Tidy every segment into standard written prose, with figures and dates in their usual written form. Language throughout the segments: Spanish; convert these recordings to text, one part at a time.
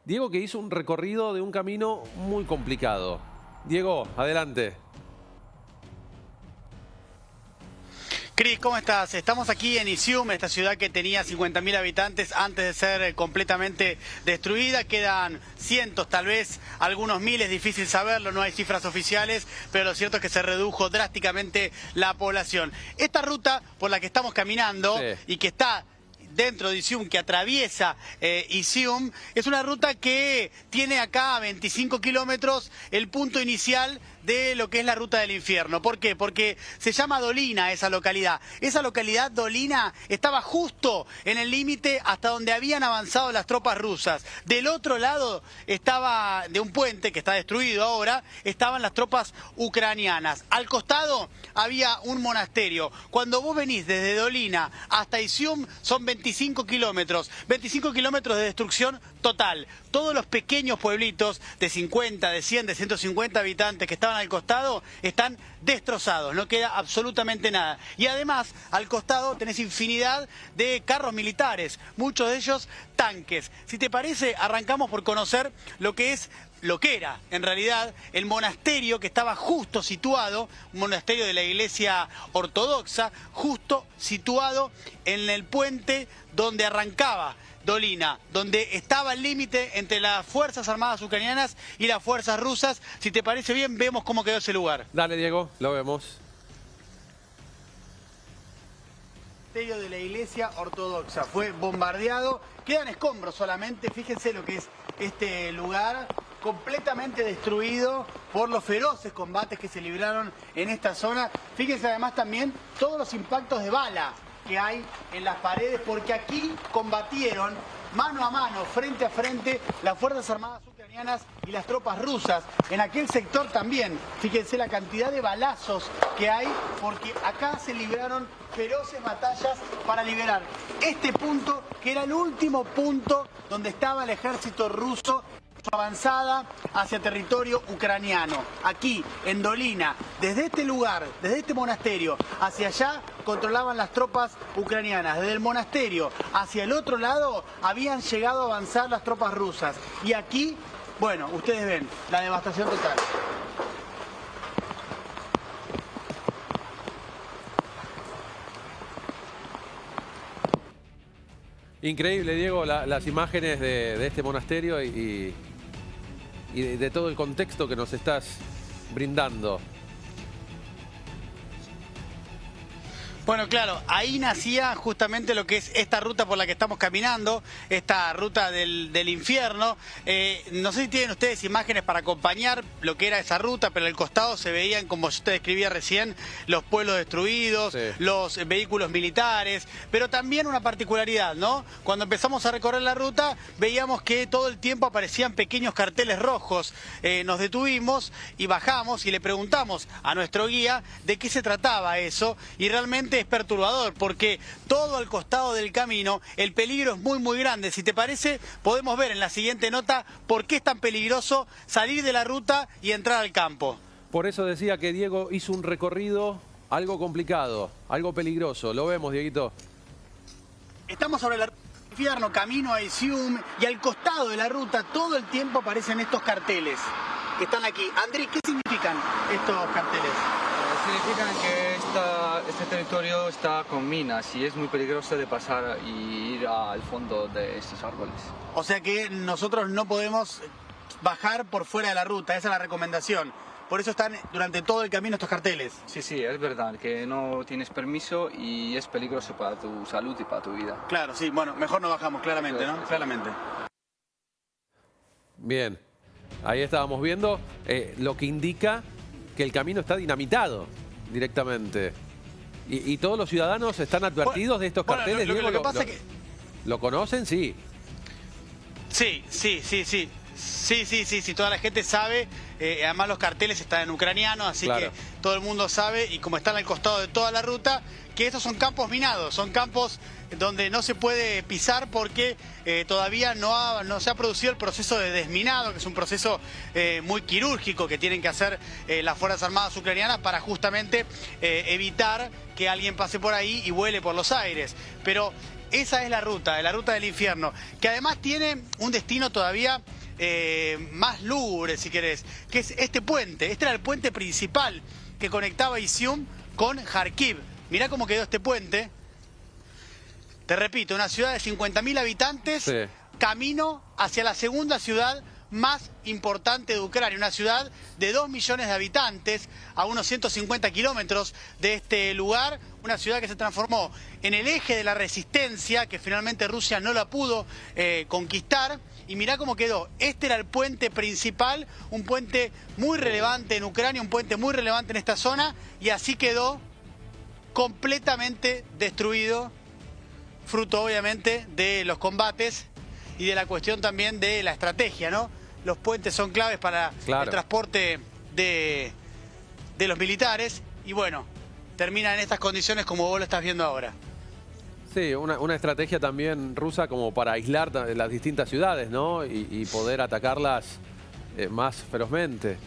Diego, que hizo un recorrido de un camino muy complicado. Diego, adelante. Cris, ¿cómo estás? Estamos aquí en Isium, esta ciudad que tenía 50.000 habitantes antes de ser completamente destruida. Quedan cientos, tal vez algunos miles, difícil saberlo, no hay cifras oficiales, pero lo cierto es que se redujo drásticamente la población. Esta ruta por la que estamos caminando y que está dentro de Isium, que atraviesa Isium, es una ruta que tiene acá a 25 kilómetros el punto inicial de lo que es la ruta del infierno. ¿Por qué? Porque se llama Dolina esa localidad. Esa localidad, Dolina, estaba justo en el límite hasta donde habían avanzado las tropas rusas. Del otro lado estaba, de un puente que está destruido ahora, estaban las tropas ucranianas. Al costado había un monasterio. Cuando vos venís desde Dolina hasta Isium son 25 kilómetros. 25 kilómetros de destrucción total. Todos los pequeños pueblitos de 50, de 100, de 150 habitantes que estaban al costado están destrozados, no queda absolutamente nada. Y además, al costado tenés infinidad de carros militares, muchos de ellos tanques. Si te parece, arrancamos por conocer lo que era, en realidad, el monasterio que estaba justo situado, un monasterio de la Iglesia Ortodoxa, justo situado en el puente donde arrancaba Dolina, donde estaba el límite entre las Fuerzas Armadas ucranianas y las fuerzas rusas. Si te parece bien, vemos cómo quedó ese lugar. Dale, Diego, lo vemos. El monasterio de la Iglesia Ortodoxa fue bombardeado, quedan escombros solamente. Fíjense lo que es este lugar, completamente destruido por los feroces combates que se libraron en esta zona. Fíjense además también todos los impactos de bala que hay en las paredes, porque aquí combatieron mano a mano, frente a frente, las Fuerzas Armadas ucranianas y las tropas rusas. En aquel sector también, fíjense la cantidad de balazos que hay, porque acá se libraron feroces batallas para liberar este punto, que era el último punto donde estaba el ejército ruso avanzada hacia territorio ucraniano. Aquí, en Dolina, desde este lugar, desde este monasterio, hacia allá controlaban las tropas ucranianas. Desde el monasterio hacia el otro lado habían llegado a avanzar las tropas rusas. Y aquí, bueno, ustedes ven la devastación total. Increíble, Diego, las imágenes de este monasterio y de todo el contexto que nos estás brindando. Bueno, claro, ahí nacía justamente lo que es esta ruta por la que estamos caminando, esta ruta del infierno. No sé si tienen ustedes imágenes para acompañar lo que era esa ruta, pero al costado se veían, como yo te describía recién, los pueblos destruidos, los vehículos militares, pero también una particularidad, ¿no? Cuando empezamos a recorrer la ruta, veíamos que todo el tiempo aparecían pequeños carteles rojos. Nos detuvimos y bajamos y le preguntamos a nuestro guía de qué se trataba eso, y realmente es perturbador, porque todo al costado del camino el peligro es muy grande. Si te parece, podemos ver en la siguiente nota por qué es tan peligroso salir de la ruta y entrar al campo. Por eso decía que Diego hizo un recorrido algo complicado, algo peligroso. Lo vemos, Dieguito. Estamos sobre la ruta del infierno, camino a Isium, y al costado de la ruta todo el tiempo aparecen estos carteles que están aquí. Andrés, ¿qué significan estos carteles? Significan que este territorio está con minas y es muy peligroso de pasar y ir al fondo de estos árboles. O sea que nosotros no podemos bajar por fuera de la ruta, esa es la recomendación. Por eso están durante todo el camino estos carteles. Sí, es verdad, que no tienes permiso y es peligroso para tu salud y para tu vida. Claro, sí, bueno, mejor no bajamos, claramente, ¿no? Claramente. Bien, ahí estábamos viendo lo que indica que el camino está dinamitado directamente. Y todos los ciudadanos están advertidos de estos carteles. Lo que pasa es que... ¿Lo conocen? Sí. Sí, toda la gente sabe. Además los carteles están en ucraniano, así que todo el mundo sabe, y como están al costado de toda la ruta, que estos son campos minados, son campos donde no se puede pisar porque todavía no se ha producido el proceso de desminado, que es un proceso muy quirúrgico que tienen que hacer las Fuerzas Armadas ucranianas para justamente evitar que alguien pase por ahí y vuele por los aires. Pero esa es la ruta del infierno, que además tiene un destino todavía más lúgubre, si querés, que es este puente. Este era el puente principal que conectaba Izium con Kharkiv. Mirá cómo quedó este puente. Te repito, una ciudad de 50.000 habitantes, Sí. camino hacia la segunda ciudad más importante de Ucrania, una ciudad de 2 millones de habitantes, a unos 150 kilómetros de este lugar, una ciudad que se transformó en el eje de la resistencia, que finalmente Rusia no la pudo conquistar. Y mirá cómo quedó. Este era el puente principal, un puente muy relevante en Ucrania, un puente muy relevante en esta zona, y así quedó completamente destruido, fruto obviamente de los combates y de la cuestión también de la estrategia, ¿no? Los puentes son claves para Claro. el transporte de los militares y bueno, termina en estas condiciones como vos lo estás viendo ahora. Sí, una estrategia también rusa como para aislar las distintas ciudades, ¿no? Y poder atacarlas más ferozmente.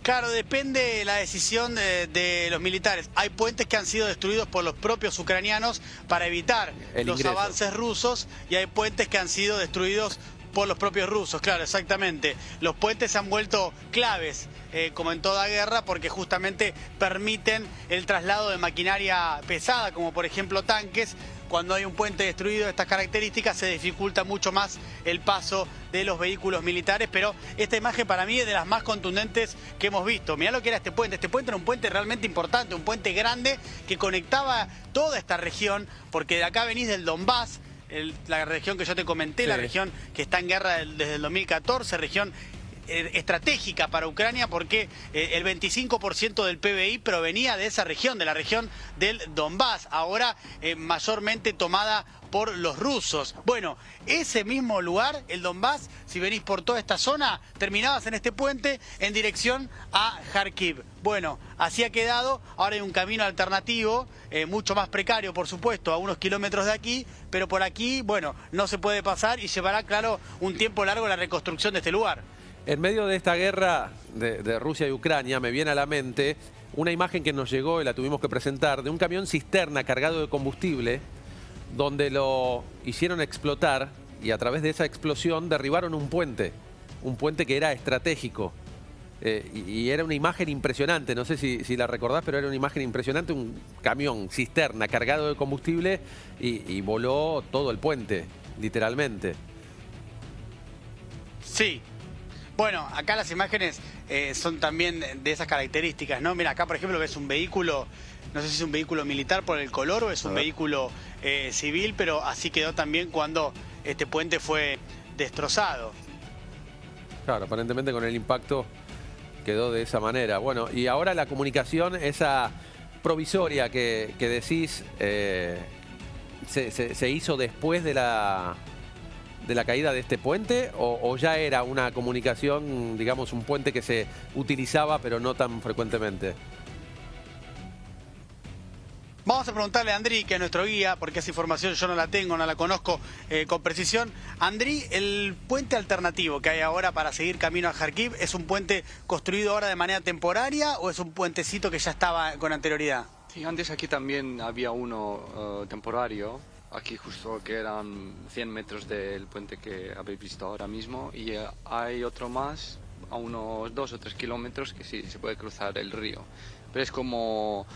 Claro, depende la decisión de los militares. Hay puentes que han sido destruidos por los propios ucranianos para evitar El los ingreso. avances rusos y hay puentes que han sido destruidos por los propios rusos, claro, exactamente. Los puentes se han vuelto claves, como en toda guerra, porque justamente permiten el traslado de maquinaria pesada, como por ejemplo tanques. Cuando hay un puente destruido de estas características se dificulta mucho más el paso de los vehículos militares, pero esta imagen para mí es de las más contundentes que hemos visto. Mirá lo que era este puente. Este puente era un puente realmente importante, un puente grande que conectaba toda esta región, porque de acá venís del Donbass, la región que yo te comenté, Sí. la región que está en guerra desde el 2014, región estratégica para Ucrania porque el 25% del PBI provenía de esa región, de la región del Donbass, ahora mayormente tomada por los rusos. Bueno, ese mismo lugar, el Donbass, si venís por toda esta zona, terminabas en este puente en dirección a Kharkiv. Bueno, así ha quedado, ahora hay un camino alternativo, mucho más precario, por supuesto, a unos kilómetros de aquí, pero por aquí, bueno, no se puede pasar y llevará, claro, un tiempo largo la reconstrucción de este lugar. En medio de esta guerra de Rusia y Ucrania me viene a la mente una imagen que nos llegó y la tuvimos que presentar de un camión cisterna cargado de combustible donde lo hicieron explotar y a través de esa explosión derribaron un puente que era estratégico. Y era una imagen impresionante, no sé si la recordás, pero era una imagen impresionante, un camión cisterna cargado de combustible y voló todo el puente, literalmente. Sí. Bueno, acá las imágenes son también de esas características, ¿no? Mira, acá por ejemplo ves un vehículo, no sé si es un vehículo militar por el color o es un vehículo civil, pero así quedó también cuando este puente fue destrozado. Claro, aparentemente con el impacto quedó de esa manera. Bueno, y ahora la comunicación, esa provisoria que decís, se hizo después de la caída de este puente o ya era una comunicación, digamos, un puente que se utilizaba pero no tan frecuentemente? Vamos a preguntarle a Andri, que es nuestro guía, porque esa información yo no la tengo, no la conozco con precisión. Andri, el puente alternativo que hay ahora para seguir camino a Kharkiv, ¿es un puente construido ahora de manera temporaria o es un puentecito que ya estaba con anterioridad? Sí, antes aquí también había uno temporario, aquí justo que eran 100 metros del puente que habéis visto ahora mismo, y hay otro más a unos 2 o 3 kilómetros que sí se puede cruzar el río, pero es como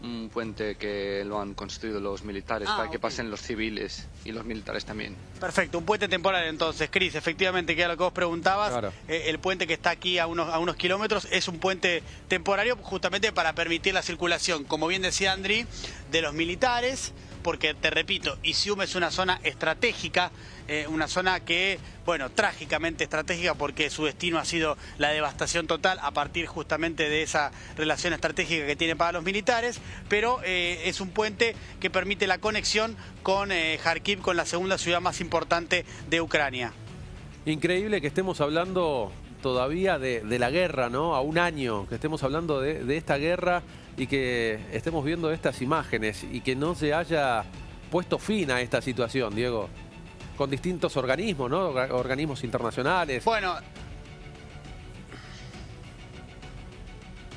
un puente que lo han construido los militares para que pasen los civiles y los militares también. Perfecto, un puente temporal entonces, Cris, efectivamente, que era lo que vos preguntabas, Claro. El puente que está aquí a unos kilómetros es un puente temporario justamente para permitir la circulación, como bien decía Andri, de los militares, porque te repito, Izium es una zona estratégica, una zona que, bueno, trágicamente estratégica porque su destino ha sido la devastación total a partir justamente de esa relación estratégica que tiene para los militares, pero es un puente que permite la conexión con Kharkiv, con la segunda ciudad más importante de Ucrania. Increíble que estemos hablando todavía de la guerra, ¿no? A un año que estemos hablando de esta guerra y que estemos viendo estas imágenes y que no se haya puesto fin a esta situación, Diego, con distintos organismos, ¿no? Organismos internacionales. Bueno,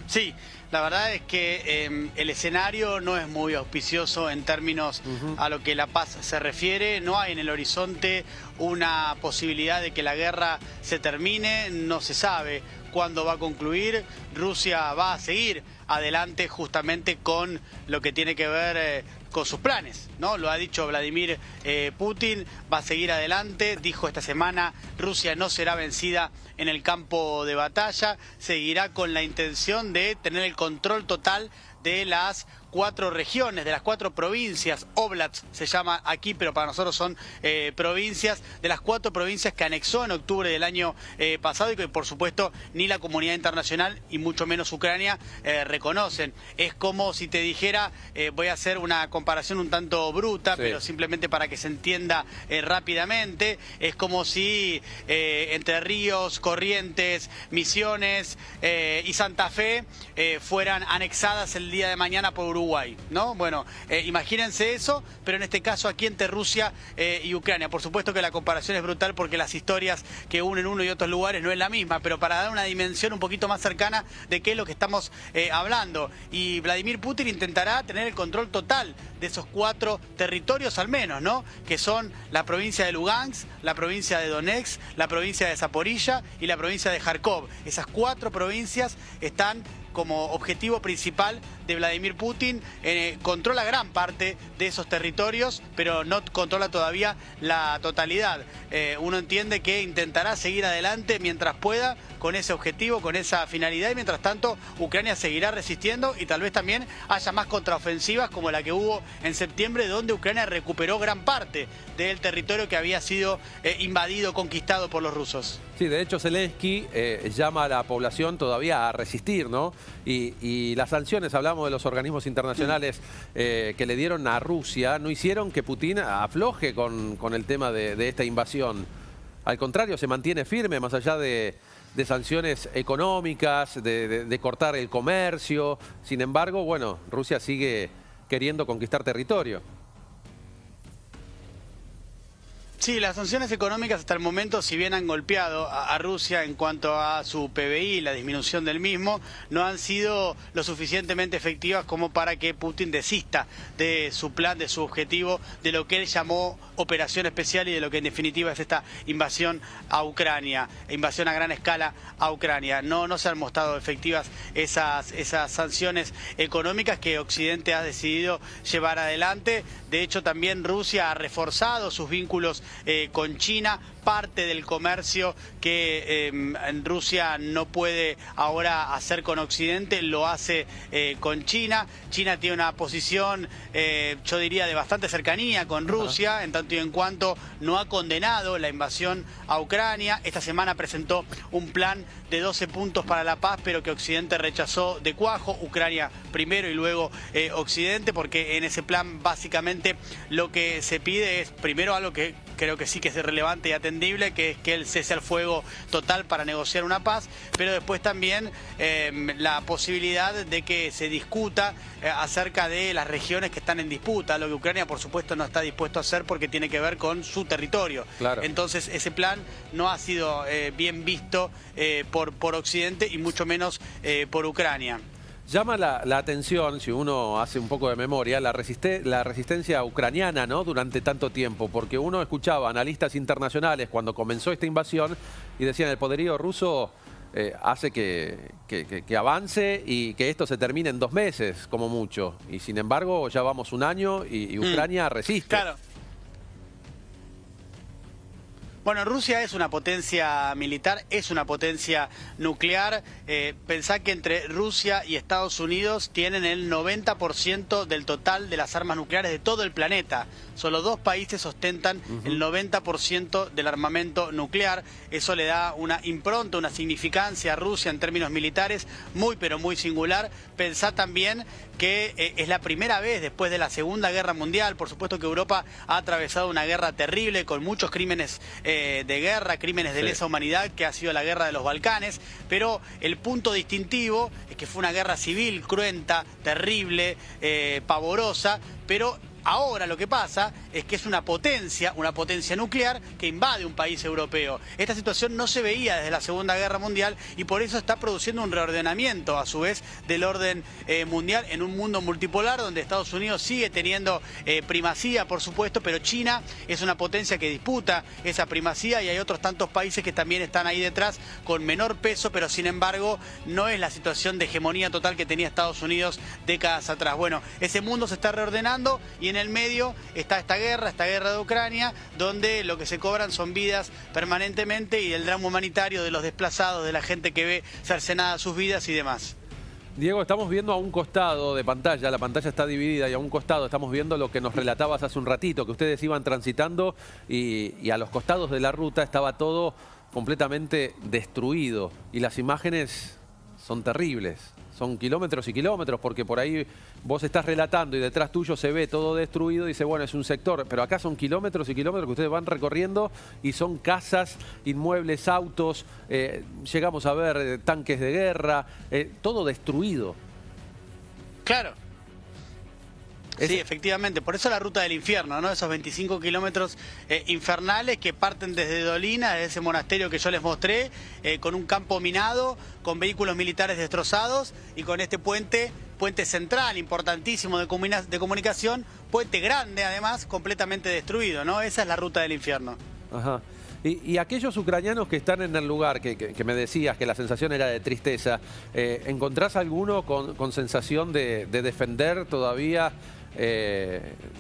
sí, Sí, la verdad es que el escenario no es muy auspicioso en términos a lo que la paz se refiere. No hay en el horizonte una posibilidad de que la guerra se termine, no se sabe cuándo va a concluir. Rusia va a seguir adelante justamente con lo que tiene que ver con sus planes, ¿no? Lo ha dicho Vladimir Putin, va a seguir adelante. Dijo esta semana, Rusia no será vencida en el campo de batalla, seguirá con la intención de tener el control total de las 4 regiones, de las 4 provincias, Oblast se llama aquí, pero para nosotros son provincias, de las 4 provincias que anexó en octubre del año pasado y que por supuesto ni la comunidad internacional y mucho menos Ucrania reconocen. Es como si te dijera, voy a hacer una comparación un tanto bruta, sí, pero simplemente para que se entienda rápidamente, es como si Entre Ríos, Corrientes, Misiones y Santa Fe fueran anexadas el día de mañana por Uruguay, ¿no? Bueno, imagínense eso, pero en este caso aquí entre Rusia y Ucrania. Por supuesto que la comparación es brutal porque las historias que unen uno y otros lugares no es la misma, pero para dar una dimensión un poquito más cercana de qué es lo que estamos hablando. Y Vladimir Putin intentará tener el control total de esos 4 territorios al menos, ¿no? Que son la provincia de Lugansk, la provincia de Donetsk, la provincia de Zaporilla y la provincia de Kharkov. Esas 4 provincias están como objetivo principal de Vladimir Putin. Controla gran parte de esos territorios, pero no controla todavía la totalidad. Uno entiende que intentará seguir adelante mientras pueda con ese objetivo, con esa finalidad, y mientras tanto Ucrania seguirá resistiendo y tal vez también haya más contraofensivas como la que hubo en septiembre, donde Ucrania recuperó gran parte del territorio que había sido invadido, conquistado por los rusos. Sí, de hecho Zelensky llama a la población todavía a resistir, ¿no? Y las sanciones, hablamos de los organismos internacionales que le dieron a Rusia, no hicieron que Putin afloje con el tema de esta invasión. Al contrario, se mantiene firme más allá de sanciones económicas, de cortar el comercio. Sin embargo, bueno, Rusia sigue queriendo conquistar territorio. Sí, las sanciones económicas hasta el momento, si bien han golpeado a Rusia en cuanto a su PBI, la disminución del mismo, no han sido lo suficientemente efectivas como para que Putin desista de su plan, de su objetivo, de lo que él llamó operación especial y de lo que en definitiva es esta invasión a Ucrania, invasión a gran escala a Ucrania. No se han mostrado efectivas esas sanciones económicas que Occidente ha decidido llevar adelante. De hecho, también Rusia ha reforzado sus vínculos con China. Parte del comercio que en Rusia no puede ahora hacer con Occidente, lo hace con China. China tiene una posición, yo diría, de bastante cercanía con Rusia, en tanto y en cuanto no ha condenado la invasión a Ucrania. Esta semana presentó un plan de 12 puntos para la paz, pero que Occidente rechazó de cuajo. Ucrania primero y luego Occidente, porque en ese plan básicamente lo que se pide es primero algo que creo que sí que es relevante y atendible, que es que el cese al fuego total para negociar una paz, pero después también la posibilidad de que se discuta acerca de las regiones que están en disputa, lo que Ucrania por supuesto no está dispuesto a hacer porque tiene que ver con su territorio. Claro. Entonces ese plan no ha sido bien visto por Occidente y mucho menos por Ucrania. Llama la atención, si uno hace un poco de memoria, la resistencia ucraniana, ¿no? Durante tanto tiempo, porque uno escuchaba analistas internacionales cuando comenzó esta invasión y decían el poderío ruso hace que avance y que esto se termine en 2 meses, como mucho. Y sin embargo, ya vamos 1 año y Ucrania resiste. Claro. Bueno, Rusia es una potencia militar, es una potencia nuclear. Pensá que entre Rusia y Estados Unidos tienen el 90% del total de las armas nucleares de todo el planeta. Solo 2 países ostentan el 90% del armamento nuclear. Eso le da una impronta, una significancia a Rusia en términos militares muy pero muy singular. Pensá también que es la primera vez después de la Segunda Guerra Mundial. Por supuesto que Europa ha atravesado una guerra terrible con muchos crímenes de guerra, crímenes de lesa humanidad, que ha sido la guerra de los Balcanes, pero el punto distintivo es que fue una guerra civil, cruenta, terrible, pavorosa, pero Ahora lo que pasa es que es una potencia nuclear que invade un país europeo. Esta situación no se veía desde la Segunda Guerra Mundial y por eso está produciendo un reordenamiento a su vez del orden mundial en un mundo multipolar donde Estados Unidos sigue teniendo primacía, por supuesto, pero China es una potencia que disputa esa primacía y hay otros tantos países que también están ahí detrás con menor peso, pero sin embargo no es la situación de hegemonía total que tenía Estados Unidos décadas atrás. Bueno, ese mundo se está reordenando y en el medio está esta guerra de Ucrania, donde lo que se cobran son vidas permanentemente y el drama humanitario de los desplazados, de la gente que ve cercenadas sus vidas y demás. Diego, estamos viendo a un costado de pantalla, la pantalla está dividida y a un costado estamos viendo lo que nos relatabas hace un ratito, que ustedes iban transitando y a los costados de la ruta estaba todo completamente destruido y las imágenes son terribles. Son kilómetros y kilómetros porque por ahí vos estás relatando y detrás tuyo se ve todo destruido y dice, bueno, es un sector. Pero acá son kilómetros y kilómetros que ustedes van recorriendo y son casas, inmuebles, autos. Llegamos a ver tanques de guerra, todo destruido. Claro. Sí, efectivamente. Por eso la ruta del infierno, ¿no? Esos 25 kilómetros infernales que parten desde Dolina, desde ese monasterio que yo les mostré, con un campo minado, con vehículos militares destrozados y con este puente central, importantísimo de comunicación, puente grande además, completamente destruido, ¿no? Esa es la ruta del infierno. Ajá. Y aquellos ucranianos que están en el lugar, que me decías que la sensación era de tristeza, ¿encontrás alguno con sensación de defender todavía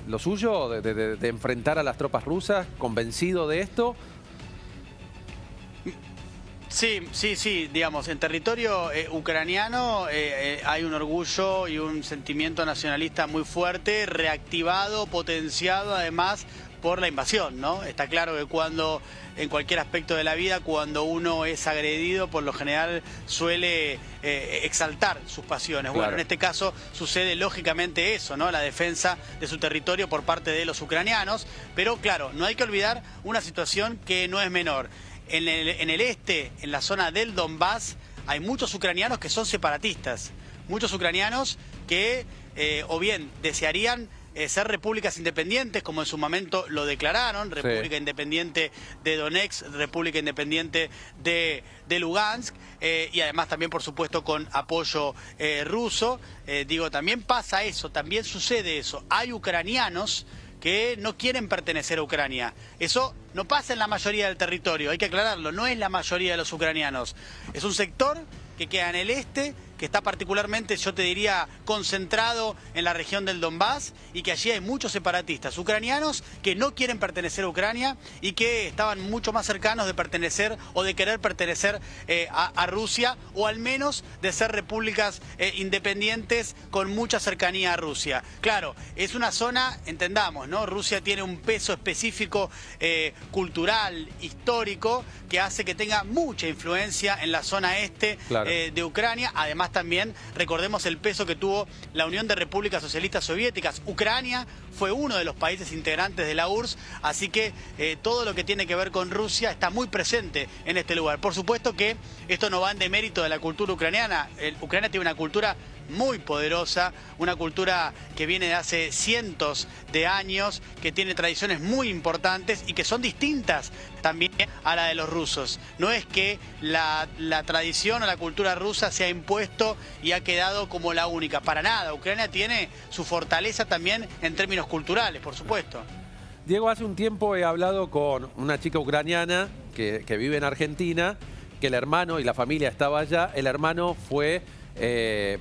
lo suyo, de enfrentar a las tropas rusas, convencido de esto? Sí, digamos, en territorio ucraniano hay un orgullo y un sentimiento nacionalista muy fuerte, reactivado, potenciado además por la invasión, ¿no? Está claro que cuando, en cualquier aspecto de la vida, cuando uno es agredido, por lo general suele exaltar sus pasiones. Bueno, en este caso sucede lógicamente eso, ¿no? La defensa de su territorio por parte de los ucranianos, pero claro, no hay que olvidar una situación que no es menor. En el este, en la zona del Donbass, hay muchos ucranianos que son separatistas, muchos ucranianos que o bien desearían ser repúblicas independientes, como en su momento lo declararon, República Independiente de Donetsk, República Independiente de Lugansk, y además también, por supuesto, con apoyo ruso. Digo, también pasa eso, también sucede eso. Hay ucranianos que no quieren pertenecer a Ucrania. Eso no pasa en la mayoría del territorio, hay que aclararlo, no es la mayoría de los ucranianos. Es un sector que queda en el este, que está particularmente, yo te diría, concentrado en la región del Donbass y que allí hay muchos separatistas ucranianos que no quieren pertenecer a Ucrania y que estaban mucho más cercanos de pertenecer o de querer pertenecer a Rusia o al menos de ser repúblicas independientes con mucha cercanía a Rusia. Claro, es una zona, entendamos, ¿no? Rusia tiene un peso específico cultural, histórico, que hace que tenga mucha influencia en la zona este de Ucrania. Además también recordemos el peso que tuvo la Unión de Repúblicas Socialistas Soviéticas. Ucrania fue uno de los países integrantes de la URSS, así que todo lo que tiene que ver con Rusia está muy presente en este lugar. Por supuesto que esto no va en demérito de la cultura ucraniana. Ucrania tiene una cultura muy poderosa, una cultura que viene de hace cientos de años, que tiene tradiciones muy importantes y que son distintas también a la de los rusos. No es que la tradición o la cultura rusa se ha impuesto y ha quedado como la única, para nada. Ucrania tiene su fortaleza también en términos culturales, por supuesto. Diego, hace un tiempo he hablado con una chica ucraniana que vive en Argentina, que el hermano y la familia estaba allá, el hermano fue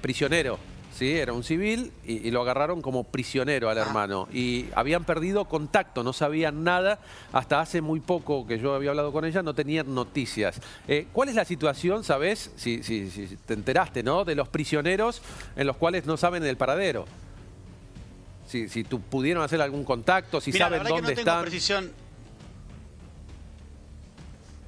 prisionero, ¿sí? Era un civil y lo agarraron como prisionero al hermano y habían perdido contacto, no sabían nada, hasta hace muy poco que yo había hablado con ella, no tenían noticias. ¿Cuál es la situación, sabés, si te enteraste, ¿no?, de los prisioneros en los cuales no saben el paradero? Si pudieron hacer algún contacto, si Mirá, saben la verdad dónde que no tengo están. Precisión.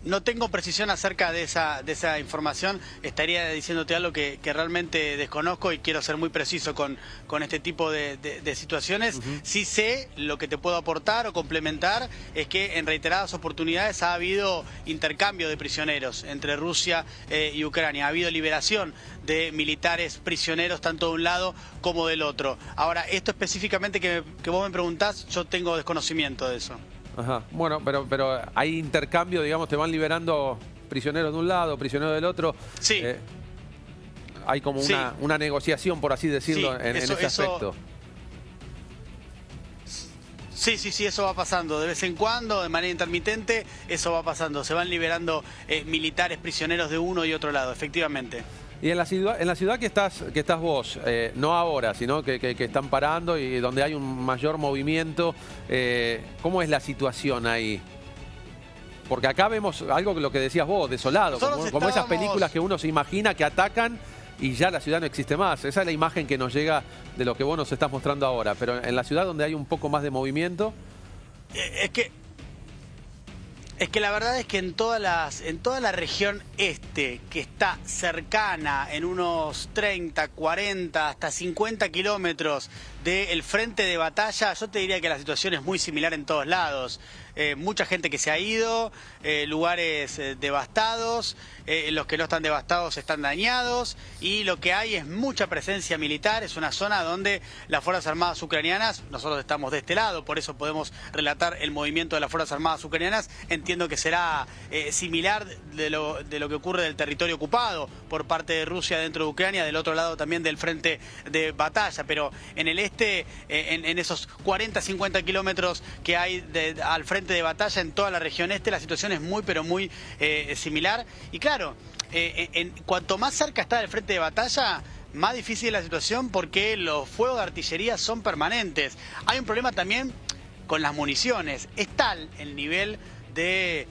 No tengo precisión acerca de esa información, estaría diciéndote algo que realmente desconozco y quiero ser muy preciso con este tipo de situaciones. Sí sé, lo que te puedo aportar o complementar es que en reiteradas oportunidades ha habido intercambio de prisioneros entre Rusia y Ucrania, ha habido liberación de militares prisioneros tanto de un lado como del otro. Ahora, esto específicamente que vos me preguntás, yo tengo desconocimiento de eso. Ajá. Bueno, pero hay intercambio, digamos, te van liberando prisioneros de un lado, prisioneros del otro. Sí. Hay como una negociación, por así decirlo, Sí, en ese aspecto. Sí, eso va pasando. De vez en cuando, de manera intermitente, eso va pasando. Se van liberando militares prisioneros de uno y otro lado, efectivamente. Y en la ciudad que estás vos, no ahora, sino que están parando y donde hay un mayor movimiento, ¿cómo es la situación ahí? Porque acá vemos algo que lo que decías vos, desolado, como esas películas que uno se imagina que atacan y ya la ciudad no existe más. Esa es la imagen que nos llega de lo que vos nos estás mostrando ahora. Pero en la ciudad donde hay un poco más de movimiento... Es que la verdad es que en toda la región este, que está cercana en unos 30, 40, hasta 50 kilómetros del frente de batalla, yo te diría que la situación es muy similar en todos lados. Mucha gente que se ha ido, lugares devastados, los que no están devastados están dañados y lo que hay es mucha presencia militar. Es una zona donde las Fuerzas Armadas ucranianas, nosotros estamos de este lado, por eso podemos relatar el movimiento de las Fuerzas Armadas ucranianas. Entiendo que será similar de lo que ocurre del territorio ocupado por parte de Rusia dentro de Ucrania, del otro lado también del frente de batalla, pero en el este, en esos 40, 50 kilómetros que hay al frente de batalla en toda la región este, la situación es muy, pero muy similar. Y claro, cuanto más cerca está del frente de batalla, más difícil es la situación porque los fuegos de artillería son permanentes. Hay un problema también con las municiones. Es tal el nivel de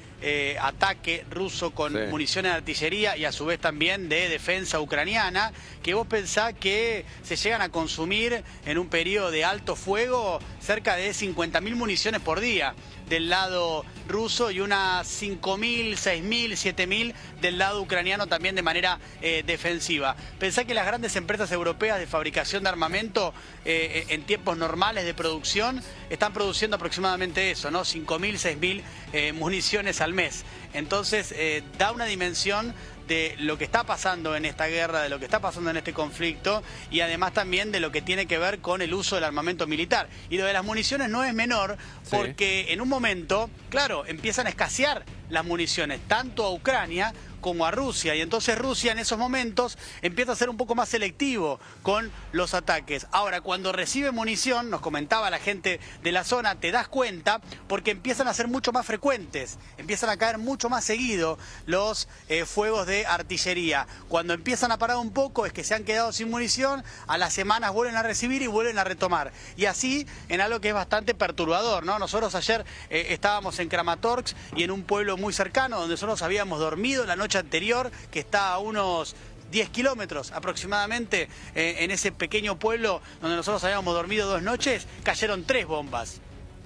ataque ruso con municiones de artillería y a su vez también de defensa ucraniana, que vos pensás que se llegan a consumir en un periodo de alto fuego cerca de 50.000 municiones por día del lado ruso y unas 5.000, 6.000, 7.000 del lado ucraniano también de manera defensiva. Pensá que las grandes empresas europeas de fabricación de armamento en tiempos normales de producción están produciendo aproximadamente eso, ¿no? 5.000, 6.000 municiones al mes. Entonces da una dimensión de lo que está pasando en esta guerra, de lo que está pasando en este conflicto y además también de lo que tiene que ver con el uso del armamento militar. Y lo de las municiones no es menor porque en un momento, claro, empiezan a escasear las municiones tanto a Ucrania como a Rusia, y entonces Rusia en esos momentos empieza a ser un poco más selectivo con los ataques. Ahora, cuando recibe munición, nos comentaba la gente de la zona, te das cuenta porque empiezan a ser mucho más frecuentes, empiezan a caer mucho más seguido los fuegos de artillería. Cuando empiezan a parar un poco es que se han quedado sin munición, a las semanas vuelven a recibir y vuelven a retomar. Y así en algo que es bastante perturbador, ¿no? Nosotros ayer estábamos en Kramatorsk y en un pueblo muy cercano donde nosotros habíamos dormido la noche anterior, que está a unos 10 kilómetros aproximadamente, en ese pequeño pueblo donde nosotros habíamos dormido 2 noches, cayeron 3 bombas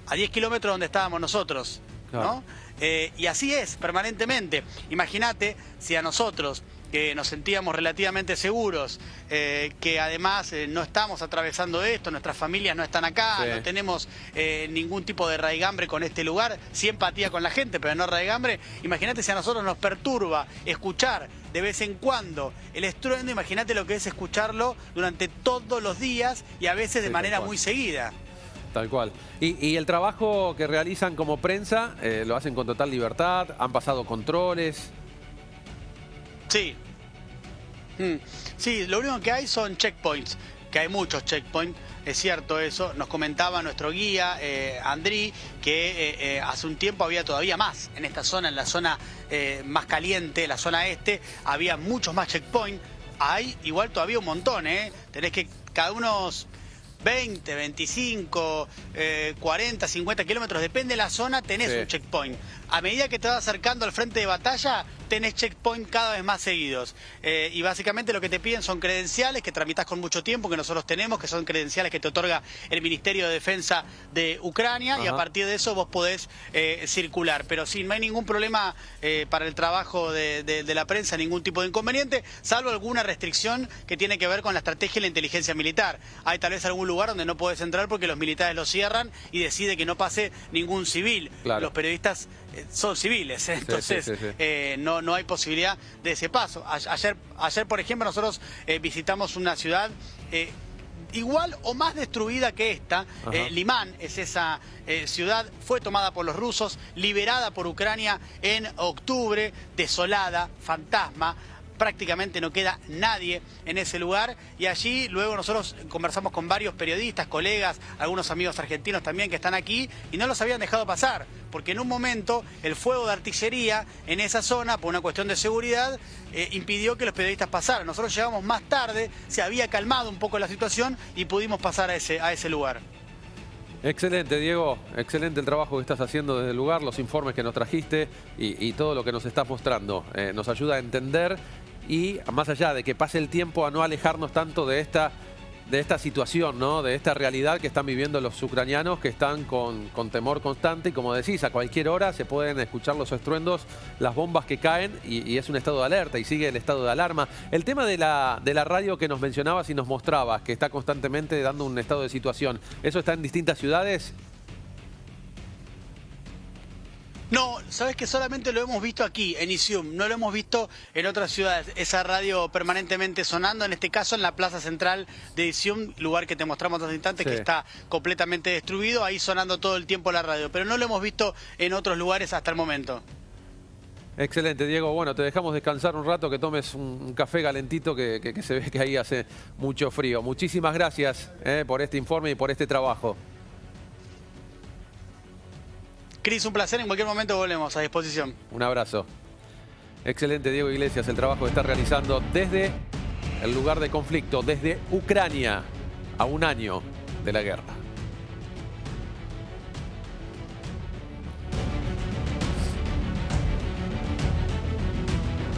a 10 kilómetros donde estábamos nosotros, ¿no? Y así es permanentemente. Imagínate si a nosotros, que nos sentíamos relativamente seguros, que además no estamos atravesando esto, nuestras familias no están acá, no tenemos ningún tipo de raigambre con este lugar, sí empatía con la gente, pero no raigambre. Imagínate si a nosotros nos perturba escuchar de vez en cuando el estruendo, imagínate lo que es escucharlo durante todos los días y a veces de manera muy seguida. Tal cual. Y el trabajo que realizan como prensa, lo hacen con total libertad, han pasado controles. Sí. Sí, lo único que hay son checkpoints, que hay muchos checkpoints, es cierto eso. Nos comentaba nuestro guía, Andrí, que hace un tiempo había todavía más en esta zona, en la zona más caliente, la zona este, había muchos más checkpoints. Hay igual todavía un montón, tenés que cada unos 20, 25, 40, 50 kilómetros, depende de la zona, tenés un checkpoint. a medida que te vas acercando al frente de batalla, tenés checkpoint cada vez más seguidos. Y básicamente lo que te piden son credenciales que tramitas con mucho tiempo, que nosotros tenemos, que son credenciales que te otorga el Ministerio de Defensa de Ucrania. Ajá. Y a partir de eso vos podés circular. Pero sí, no hay ningún problema para el trabajo de la prensa, ningún tipo de inconveniente, salvo alguna restricción que tiene que ver con la estrategia y la inteligencia militar. Hay tal vez algún lugar donde no podés entrar porque los militares lo cierran y decide que no pase ningún civil. Claro. Los periodistas son civiles, entonces no hay posibilidad de ese paso. Ayer por ejemplo, nosotros visitamos una ciudad igual o más destruida que esta. Limán es esa ciudad, fue tomada por los rusos, liberada por Ucrania en octubre, desolada, fantasma. Prácticamente no queda nadie en ese lugar, y allí luego nosotros conversamos con varios periodistas, colegas, algunos amigos argentinos también que están aquí, y no los habían dejado pasar, porque en un momento el fuego de artillería en esa zona, por una cuestión de seguridad, impidió que los periodistas pasaran. Nosotros llegamos más tarde, se había calmado un poco la situación y pudimos pasar a ese lugar. Excelente, Diego. Excelente el trabajo que estás haciendo desde el lugar, los informes que nos trajiste y todo lo que nos estás mostrando. Nos ayuda a entender y, más allá de que pase el tiempo, a no alejarnos tanto de esta situación, ¿no? De esta realidad que están viviendo los ucranianos, que están con temor constante. Y como decís, a cualquier hora se pueden escuchar los estruendos, las bombas que caen, y es un estado de alerta y sigue el estado de alarma. El tema de la radio que nos mencionabas y nos mostrabas, que está constantemente dando un estado de situación, ¿eso está en distintas ciudades? No, sabes que solamente lo hemos visto aquí, en Izium, no lo hemos visto en otras ciudades. Esa radio permanentemente sonando, en este caso en la plaza central de Izium, lugar que te mostramos hace instantes, que está completamente destruido, ahí sonando todo el tiempo la radio. Pero no lo hemos visto en otros lugares hasta el momento. Excelente, Diego. Bueno, te dejamos descansar un rato, que tomes un café calentito, que se ve que ahí hace mucho frío. Muchísimas gracias por este informe y por este trabajo. Cris, un placer. En cualquier momento volvemos a disposición. Un abrazo. Excelente, Diego Iglesias, el trabajo que está realizando desde el lugar de conflicto, desde Ucrania, a un año de la guerra.